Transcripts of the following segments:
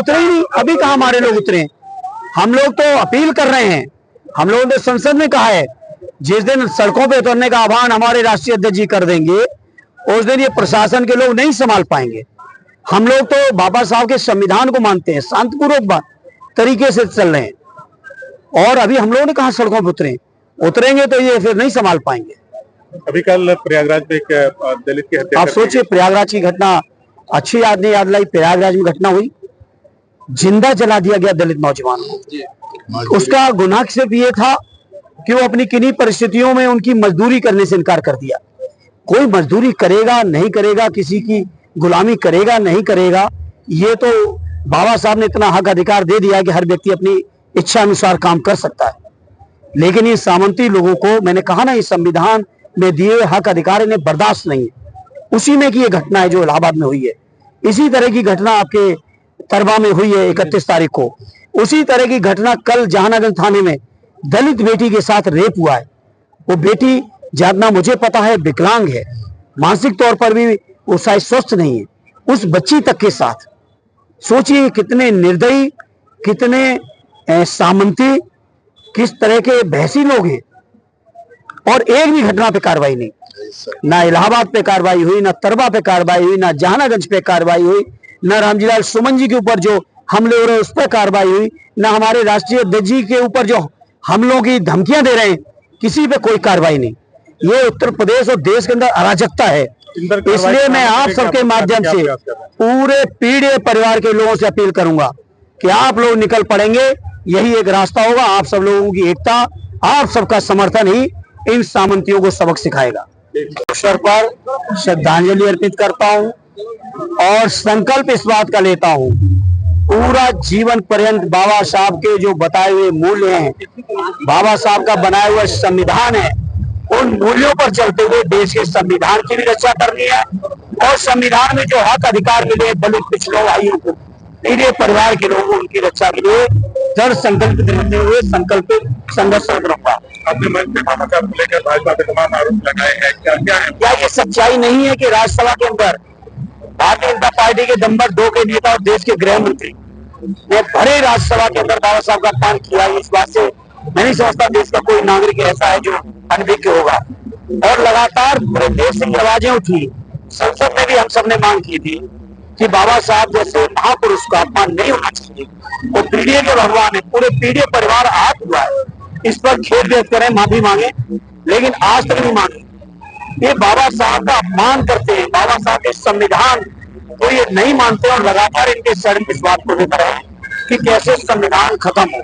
उतरे ही नहीं, अभी कहाँ हमारे लोग उतरे। हम लोग तो अपील कर रहे हैं, हम लोगों ने संसद में कहा है जिस दिन सड़कों पे उतरने का आह्वान हमारे राष्ट्रीय अध्यक्ष जी कर देंगे उस दिन ये प्रशासन के लोग नहीं संभाल पाएंगे। हम लोग तो बाबा साहब के संविधान को मानते हैं, शांतिपूर्वक तरीके से चल रहे हैं और अभी हम लोगों ने कहा सड़कों पर उतरेंगे तो ये फिर नहीं संभाल पाएंगे। अभी कल प्रयागराज में एक दलित की हत्या, आप सोचिए प्रयागराज की घटना, अच्छी याद नहीं याद लाई, प्रयागराज में घटना हुई, जिंदा जला दिया गया दलित नौजवान को। उसका गुनाह सिर्फ ये था कि वो अपनी किन्हीं परिस्थितियों में उनकी मजदूरी करने से इनकार कर दिया। कोई मजदूरी करेगा नहीं करेगा, किसी की गुलामी करेगा नहीं करेगा, ये तो बाबा साहब ने इतना हक अधिकार दे दिया कि हर व्यक्ति अपनी इच्छा अनुसार काम कर सकता है। लेकिन ये सामंती लोगों को, मैंने कहा ना, इस संविधान में दिए हक अधिकार इन्हें बर्दाश्त नहीं है। उसी में की ये घटना है जो इलाहाबाद में हुई है। इसी तरह की घटना आपके तरबा में हुई है 31 तारीख को। उसी तरह की घटना कल जहानागंज थाने में दलित बेटी के साथ रेप हुआ है। वो बेटी जितना मुझे पता है विकलांग है, मानसिक तौर पर भी वो शायद स्वस्थ नहीं है, उस बच्ची तक के साथ। सोचिए कितने निर्दयी, कितने सामंती, किस तरह के बहसी लोग हैं। और एक भी घटना पे कार्रवाई नहीं, ना इलाहाबाद पे कार्रवाई हुई, ना तरबा पे कार्रवाई हुई, ना जहानागंज पे कार्रवाई हुई, ना रामजीलाल सुमन जी के ऊपर जो हमले हो रहे हैं उस पर कार्रवाई हुई, ना हमारे राष्ट्रीय अध्यक्ष जी के ऊपर जो हमलों की धमकियां दे रहे हैं, किसी पे कोई कार्रवाई नहीं। ये उत्तर प्रदेश और देश के अंदर अराजकता है। इसलिए मैं आप सबके माध्यम से पूरे पीड़ित परिवार के लोगों से अपील करूंगा कि आप लोग निकल पड़ेंगे, यही एक रास्ता होगा। आप सब लोगों की एकता, आप सबका समर्थन ही इन सामंतियों को सबक सिखाएगा। अवसर पर श्रद्धांजलि अर्पित करता हूं और संकल्प इस बात का लेता हूं, पूरा जीवन पर्यंत बाबा साहब के जो बताए हुए मूल्य हैं, बाबा साहब का बनाया हुआ संविधान है, उन मूल्यों पर चलते हुए देश के संविधान की भी रक्षा करनी है और संविधान में जो हक अधिकार मिले दलित पिछड़ों भाइयों को, मेरे परिवार के लोगों को, उनकी रक्षा के लिए दृढ़ संकल्पित रहते हुए संकल्पित संघर्ष करूंगा। अपने मन में बाबा साहब को लेकर भाजपा पे तमाम आरोप लगाए हैं, क्या है? क्या ये सच्चाई नहीं है कि राज्यसभा के अंदर भारतीय जनता पार्टी के नंबर 2 के नेता और देश के गृह मंत्री ने भरे राज्यसभा के अंदर बाबा साहब का अपमान किया? इस बात से मैं नहीं समझता देश का कोई नागरिक ऐसा है जो अनभिज्ञ होगा। और लगातार पूरे देश से आवाजें उठी, संसद में भी हम सब ने मांग की थी कि बाबा साहब जैसे महापुरुष का अपमान नहीं होना चाहिए। वो पीढ़ियों के भगवान है, पूरे पीढ़ियों परिवार आहत हुआ है, इस पर खेद व्यक्त करें, माफी मांगे, लेकिन आज तक नहीं मांगे। ये बाबा साहब का अपमान करते हैं, बाबा साहब के संविधान को ये नहीं मानते और लगातार इनके शरण इस बात को लेकर है कि कैसे संविधान खत्म हो।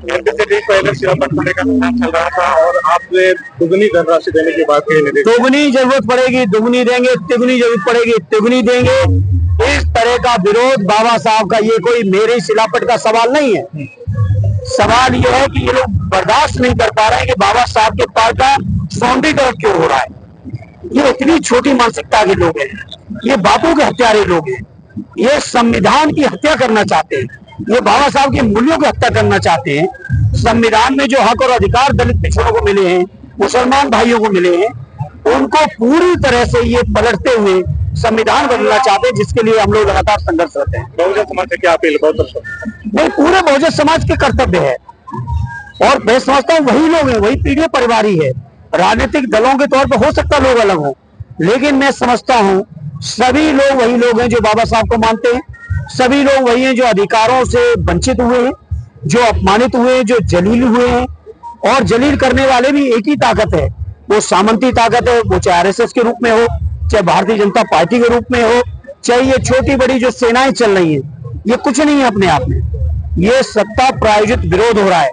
पहले शिलापट होने का काम चल रहा था और आपने दुगनी धनराशि देने की बात कही। दुगनी जरूरत पड़ेगी दुगनी देंगे, तिगुनी जरूरत पड़ेगी तिगुनी देंगे। इस तरह का विरोध बाबा साहब का ये कोई मेरी शिलापट का सवाल नहीं है। सवाल ये है कि ये लोग बर्दाश्त नहीं कर पा रहे हैं कि बाबा साहब के पार का सौंदर्यीकरण क्यों हो रहा है। ये इतनी छोटी मानसिकता के लोग हैं, ये बापों के हत्यारे लोग हैं, ये संविधान की हत्या करना चाहते हैं, ये बाबा साहब के मूल्यों की हत्या करना चाहते हैं। संविधान में जो हक और अधिकार दलित पिछड़ों को मिले हैं, मुसलमान भाइयों को मिले हैं, उनको पूरी तरह से ये पलटते हुए संविधान बदलना चाहते हैं, जिसके लिए हम लोग लगातार संघर्ष करते हैं। बहुजन समाज से क्या अपील? नहीं, पूरे बहुजन समाज के कर्तव्य है और मैं समझता हूँ वही लोग हैं, वही पीढ़ी परिवार ही है। राजनीतिक दलों के तौर पर हो सकता लोग अलग हो, लेकिन मैं समझता हूँ सभी लोग वही लोग हैं जो बाबा साहब को मानते हैं। सभी लोग वही हैं जो अधिकारों से वंचित हुए हैं, जो अपमानित हुए हैं, जो जलील हुए हैं। और जलील करने वाले भी एक ही ताकत है, वो सामंती ताकत है, वो चाहे आरएसएस के रूप में हो, चाहे भारतीय जनता पार्टी के रूप में हो, चाहे ये छोटी बड़ी जो सेनाएं चल रही हैं, ये कुछ नहीं है अपने आप में। ये सत्ता प्रायोजित विरोध हो रहा है।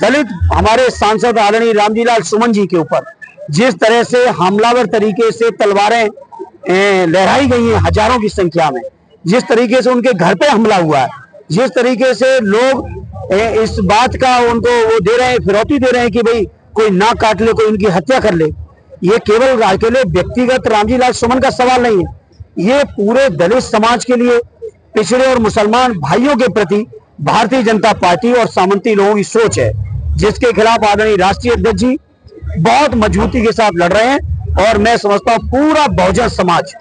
दलित हमारे सांसद आदरणीय रामजीलाल सुमन जी के ऊपर जिस तरह से हमलावर तरीके से तलवारें लहराई गई हैं हजारों की संख्या में, जिस तरीके से उनके घर पे हमला हुआ है, जिस तरीके से लोग इस बात का उनको वो दे रहे हैं, फिरौती दे रहे हैं कि भाई कोई नाक काट ले, कोई उनकी हत्या कर ले, ये केवल अकेले व्यक्तिगत रामजीलाल सुमन का सवाल नहीं है, ये पूरे दलित समाज के लिए, पिछड़े और मुसलमान भाइयों के प्रति भारतीय जनता पार्टी और सामंती लोगों की सोच है, जिसके खिलाफ आदरणीय राष्ट्रीय अध्यक्ष जी बहुत मजबूती के साथ लड़ रहे हैं। और मैं समझता हूँ पूरा बहुजन समाज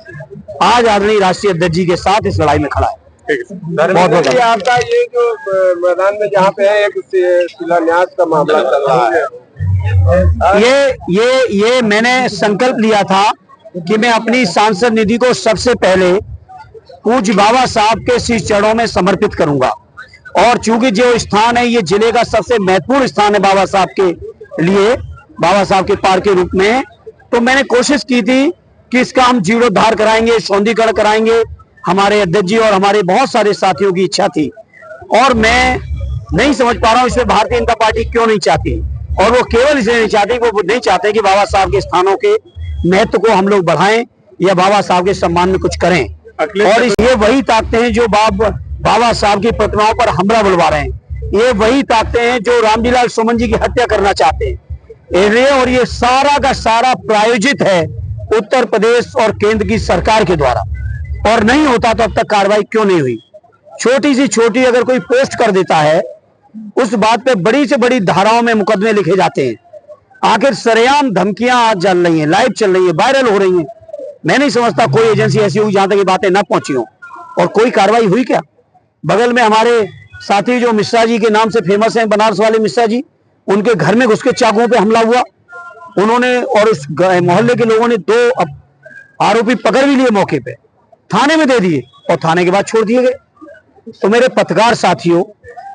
आज आदरणीय राष्ट्रीय अध्यक्ष जी के साथ इस लड़ाई में खड़ा है। ठीक है धन्यवाद जी। आपका ये जो मैदान में जहाँ पे है एक शिलान्यास का मामला चल रहा है, ये मैंने संकल्प लिया था कि मैं अपनी सांसद निधि को सबसे पहले पूज्य बाबा साहब के शीश चरणों में समर्पित करूंगा। और चूंकि जो स्थान है ये जिले का सबसे महत्वपूर्ण स्थान है बाबा साहब के लिए, बाबा साहब के पार्क के रूप में, तो मैंने कोशिश की थी कि इसका हम जीर्णोद्धार कराएंगे, सौंदर्यीकरण कराएंगे। हमारे अध्यक्ष जी और हमारे बहुत सारे साथियों की इच्छा थी और मैं नहीं समझ पा रहा हूं इसमें भारतीय जनता पार्टी क्यों नहीं चाहती। और वो केवल इसलिए नहीं चाहती, वो नहीं चाहते कि बाबा साहब के स्थानों के महत्व को हम लोग बढ़ाएं या बाबा साहब के सम्मान में कुछ करें। और ये वही ताकते हैं जो बाबा साहब की प्रतिमाओं पर हमला बुलवा रहे हैं, ये वही ताकते हैं जो रामलीला सुमन जी की हत्या करना चाहते हैं। और ये सारा का सारा प्रायोजित है उत्तर प्रदेश और केंद्र की सरकार के द्वारा। और नहीं होता तो अब तक कार्रवाई क्यों नहीं हुई? छोटी सी छोटी अगर कोई पोस्ट कर देता है उस बात पे बड़ी से बड़ी धाराओं में मुकदमे लिखे जाते हैं। आखिर सरेआम धमकियां आज चल रही हैं, लाइव चल रही है, वायरल हो रही हैं। मैं नहीं समझता कोई एजेंसी ऐसी हुई जहां तक ये बातें ना पहुंची हो और कोई कार्रवाई हुई क्या? बगल में हमारे साथी जो मिश्रा जी के नाम से फेमस हैं, बनारस वाले मिश्रा जी, उनके घर में घुस के चाकुओं पे हमला हुआ उन्होंने, और उस मोहल्ले के लोगों ने 2 आरोपी पकड़ भी लिए, मौके पे थाने में दे दिए और थाने के बाद छोड़ दिए गए। तो मेरे पत्रकार साथियों,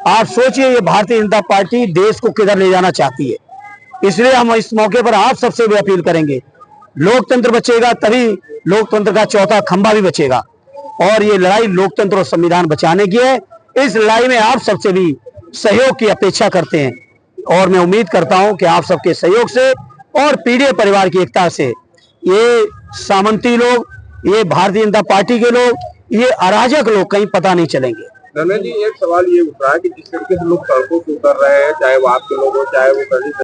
आप सोचिए ये भारतीय जनता पार्टी देश को किधर ले जाना चाहती है। इसलिए हम इस मौके पर आप सबसे भी अपील करेंगे, लोकतंत्र बचेगा तभी लोकतंत्र का चौथा खंभा भी बचेगा। और ये लड़ाई लोकतंत्र और संविधान बचाने की है। इस लड़ाई में आप सबसे भी सहयोग की अपेक्षा करते हैं और मैं उम्मीद करता हूं कि आप सबके सहयोग से और पीढ़ी परिवार की एकता से ये सामंती लोग, ये भारतीय जनता पार्टी के लोग, ये अराजक लोग कहीं पता नहीं चलेंगे। धन्य जी, एक सवाल ये उठ रहा है कि जिस तरीके से लोग सड़कों से उतर रहे हैं, चाहे वो आपके लोग हो चाहे वो